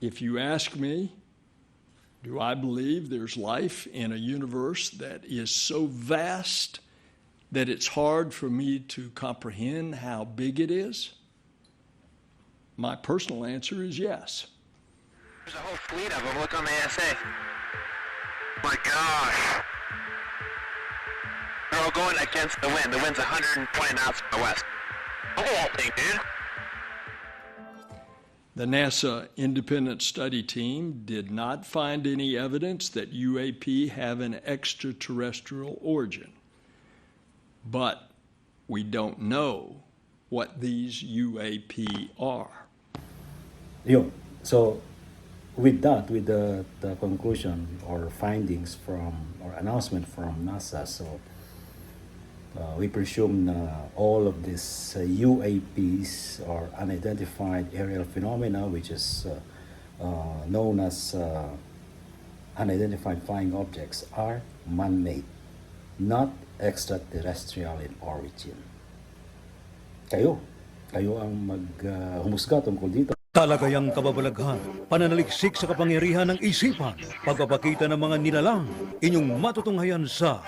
if you ask me, do I believe there's life in a universe that is so vast that it's hard for me to comprehend how big it is? My personal answer is yes. There's a whole fleet of them. Look on the ASA. My gosh. They're all going against the wind. The wind's 120 knots from the west. Look at that thing, dude. The NASA independent study team did not find any evidence that UAP have an extraterrestrial origin. But we don't know what these UAP are. So with that, with the conclusion or findings from, or announcement from NASA, so we presume all of these UAPs or unidentified aerial phenomena, which is known as unidentified flying objects, are man-made, not extraterrestrial in origin. Kayo ang maghumusga tungkol dito. Talagayang kababalaghan, pananaliksik sa kapangyarihan ng isipan, pagpapakita ng mga nilalang, inyong matutunghayan sa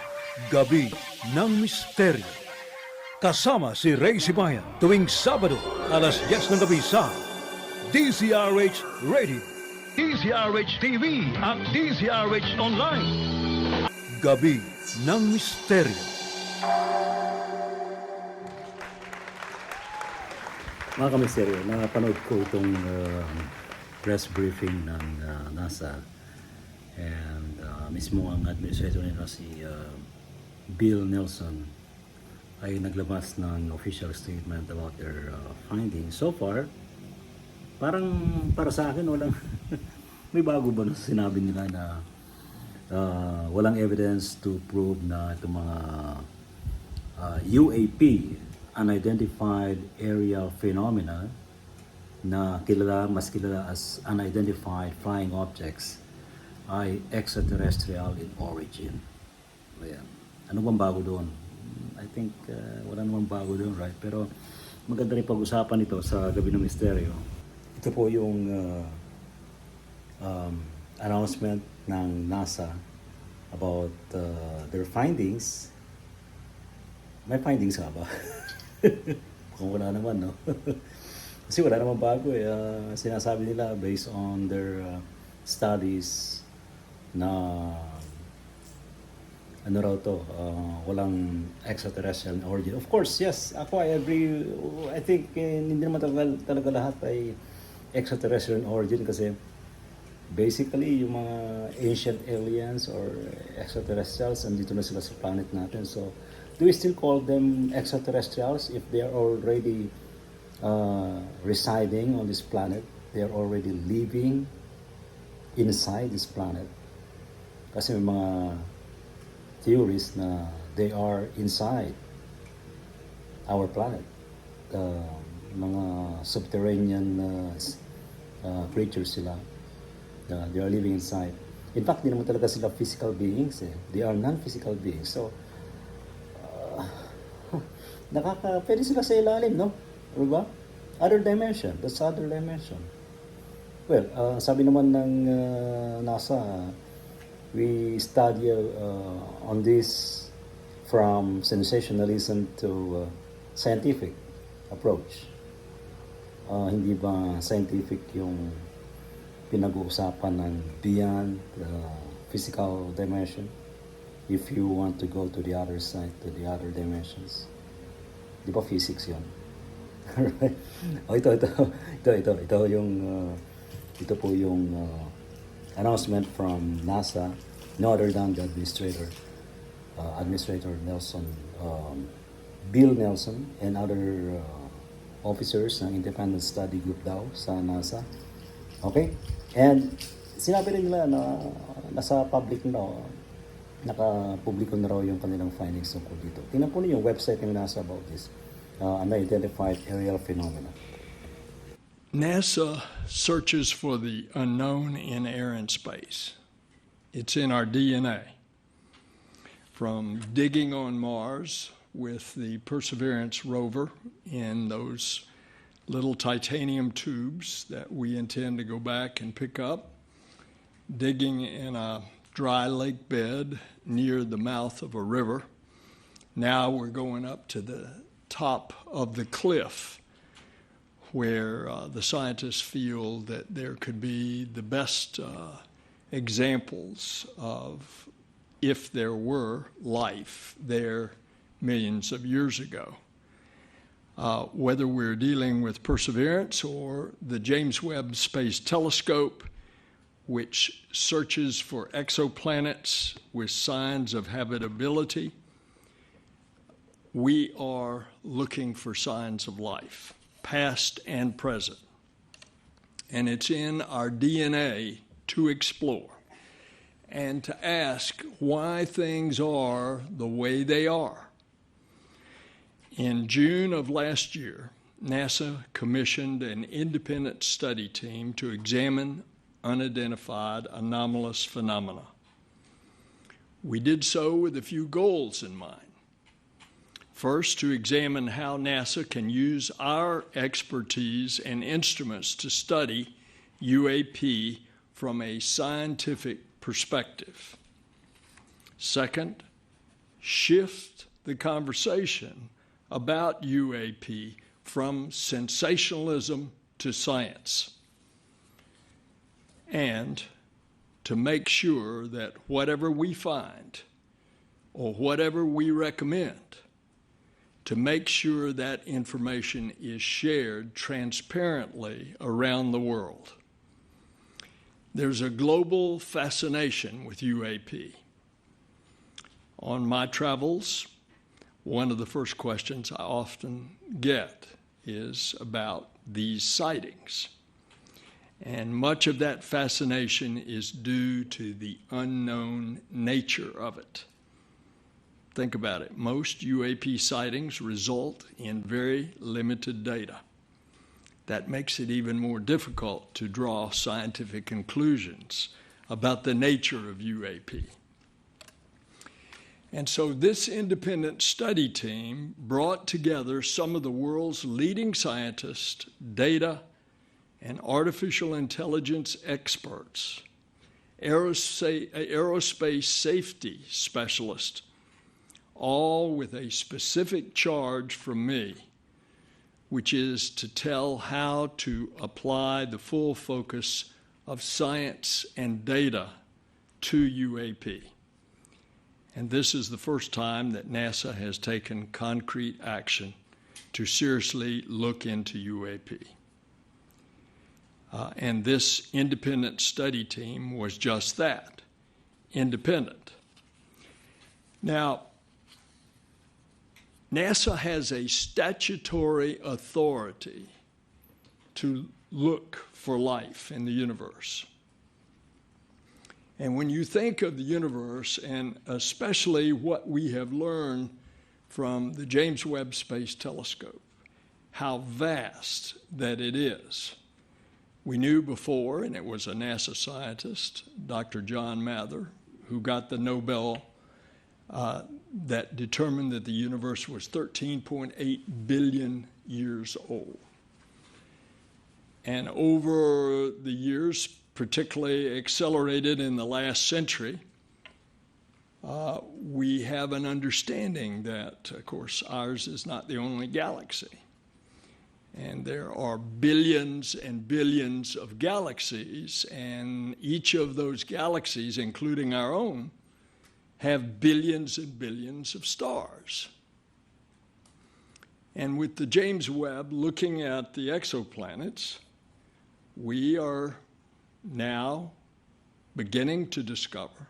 Gabi ng Misteryo. Kasama si Ray Sibayan tuwing Sabado, alas 10 ng gabi sa DZRH Radio, DZRH TV at DZRH Online. Gabi ng Misteryo. Mga kamisteryo, napanood ko itong press briefing ng NASA, and mismo ang administrator nila si Bill Nelson ay naglabas ng official statement about their findings. So far, parang para sa akin walang may bago ba na sinabi nila na walang evidence to prove na itong mga UAP, unidentified aerial phenomena, na mas kilala as unidentified flying objects, ay extraterrestrial in origin. Ayan. Ano bang bago doon? I think wala namang bago doon, right? Pero maganda rin pag-usapan ito sa Gabi ng Misteryo. Ito po yung announcement ng NASA about their findings. May findings nga ba? Kung wala naman, no? Kasi wala naman bago eh. Sinasabi nila based on their studies na ano raw to, walang extraterrestrial origin. Of course, yes, ako I agree. I think hindi naman talaga lahat ay extraterrestrial origin, kasi basically yung mga ancient aliens or extraterrestrials andito na sila sa planet natin. So do we still call them extraterrestrials if they are already residing on this planet? They are already living inside this planet. Kasi may mga theories na they are inside our planet. Mga subterranean creatures sila. They are living inside. In fact, di naman talaga sila physical beings eh. They are non-physical beings. So, pwede sila sa ilalim, no? Diba? Other dimension. That's other dimension. Well, sabi naman ng NASA, we study on this from sensationalism to scientific approach. Hindi ba scientific yung pinag-uusapan ng beyond physical dimension? If you want to go to the other side, to the other dimensions. Di ba physics yun? Right? Ito po yung announcement from NASA, no other than the Administrator Nelson, Bill Nelson, and other officers ng independent study group daw sa NASA. Okay? And sinabi rin nila na nasa public na, nakapubliko na raw yung kanilang findings tungkol dito. Tingnan po niyo yung website ng NASA about this unidentified aerial phenomena. NASA searches for the unknown in air and space. It's in our DNA. From digging on Mars with the Perseverance rover in those little titanium tubes that we intend to go back and pick up, digging in a dry lake bed near the mouth of a river. Now we're going up to the top of the cliff where the scientists feel that there could be the best examples of if there were life there millions of years ago. Whether we're dealing with Perseverance or the James Webb Space Telescope, which searches for exoplanets with signs of habitability, we are looking for signs of life, past and present. And it's in our DNA to explore and to ask why things are the way they are. In June of last year, NASA commissioned an independent study team to examine unidentified anomalous phenomena. We did so with a few goals in mind. First, to examine how NASA can use our expertise and instruments to study UAP from a scientific perspective. Second, shift the conversation about UAP from sensationalism to science, and to make sure that whatever we find or whatever we recommend, to make sure that information is shared transparently around the world. There's a global fascination with UAP. On my travels, one of the first questions I often get is about these sightings. And much of that fascination is due to the unknown nature of it. Think about it. Most UAP sightings result in very limited data. That makes it even more difficult to draw scientific conclusions about the nature of UAP. And so this independent study team brought together some of the world's leading scientists, data, and artificial intelligence experts, aerospace safety specialists, all with a specific charge from me, which is to tell how to apply the full focus of science and data to UAP. And this is the first time that NASA has taken concrete action to seriously look into UAP. And this independent study team was just that, independent. Now, NASA has a statutory authority to look for life in the universe. And when you think of the universe, and especially what we have learned from the James Webb Space Telescope, how vast that it is. We knew before, and it was a NASA scientist, Dr. John Mather, who got the Nobel that determined that the universe was 13.8 billion years old. And over the years, particularly accelerated in the last century, we have an understanding that, of course, ours is not the only galaxy. And there are billions and billions of galaxies, and each of those galaxies, including our own, have billions and billions of stars. And with the James Webb looking at the exoplanets, we are now beginning to discover,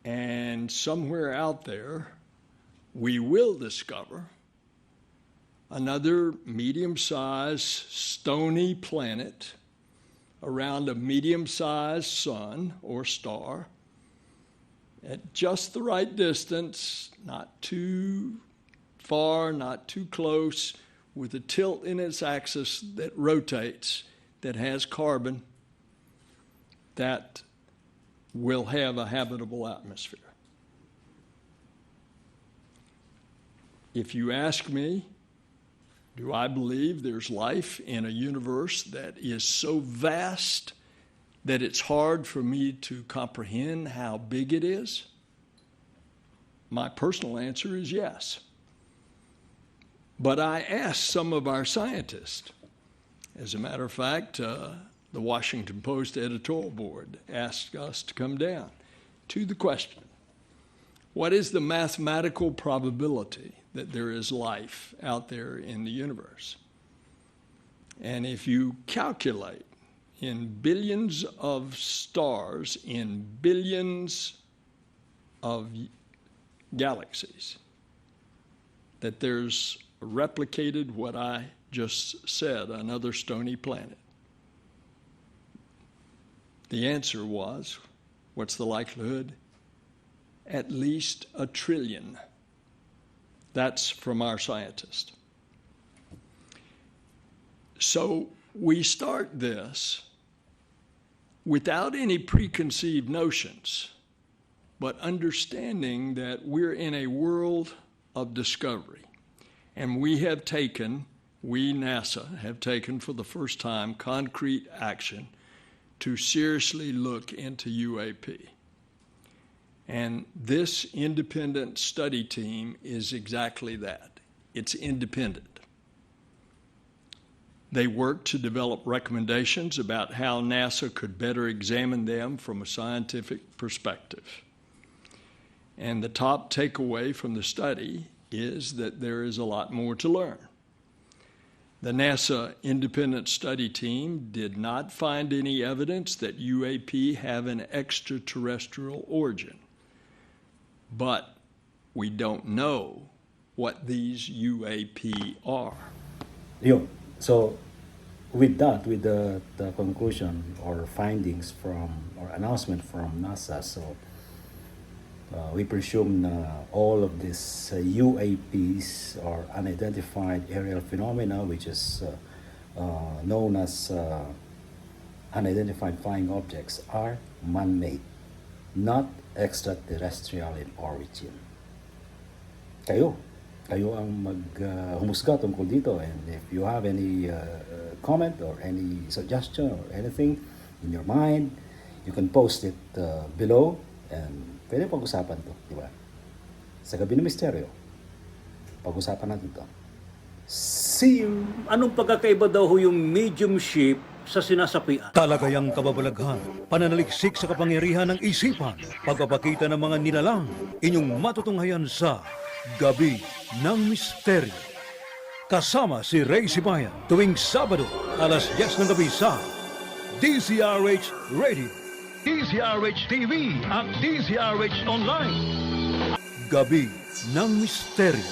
and somewhere out there we will discover, another medium-sized stony planet around a medium-sized sun or star at just the right distance, not too far, not too close, with a tilt in its axis that rotates, that has carbon, that will have a habitable atmosphere. If you ask me, Do I believe there's life in a universe that is so vast that it's hard for me to comprehend how big it is? My personal answer is yes. But I asked some of our scientists. As a matter of fact, the Washington Post editorial board asked us to come down to the question, what is the mathematical probability that there is life out there in the universe? And if you calculate in billions of stars, in billions of galaxies, that there's replicated what I just said, another stony planet. The answer was, what's the likelihood? At least 1 trillion. That's from our scientist. So we start this without any preconceived notions, but understanding that we're in a world of discovery. And we, NASA, have taken for the first time concrete action to seriously look into UAP. And this independent study team is exactly that. It's independent. They work to develop recommendations about how NASA could better examine them from a scientific perspective. And the top takeaway from the study is that there is a lot more to learn. The NASA independent study team did not find any evidence that UAP have an extraterrestrial origin. But we don't know what these UAP are. Yun. So, with that, with the conclusion or findings from, or announcement from NASA, so we presume all of these UAPs or unidentified aerial phenomena, which is known as unidentified flying objects, are man-made, not extraterrestrial in origin. Kayo ang maghumusga tungkol dito, and if you have any comment or any suggestion or anything in your mind, you can post it below, and pwede pag-usapan to, di ba? Sa Gabi ng Misteryo, pag-usapan natin to. See you! Anong pagkakaiba daw ho yung mediumship sa sinasapian? Talagayang kababalaghan, pananaliksik sa kapangyarihan ng isipan, pagpapakita ng mga nilalang, inyong matutunghayan sa Gabi ng Misteryo. Kasama si Ray Sibayan tuwing Sabado, alas 10 ng gabi sa DZRH Radio, DZRH TV at DZRH Online. Gabi ng Misteryo.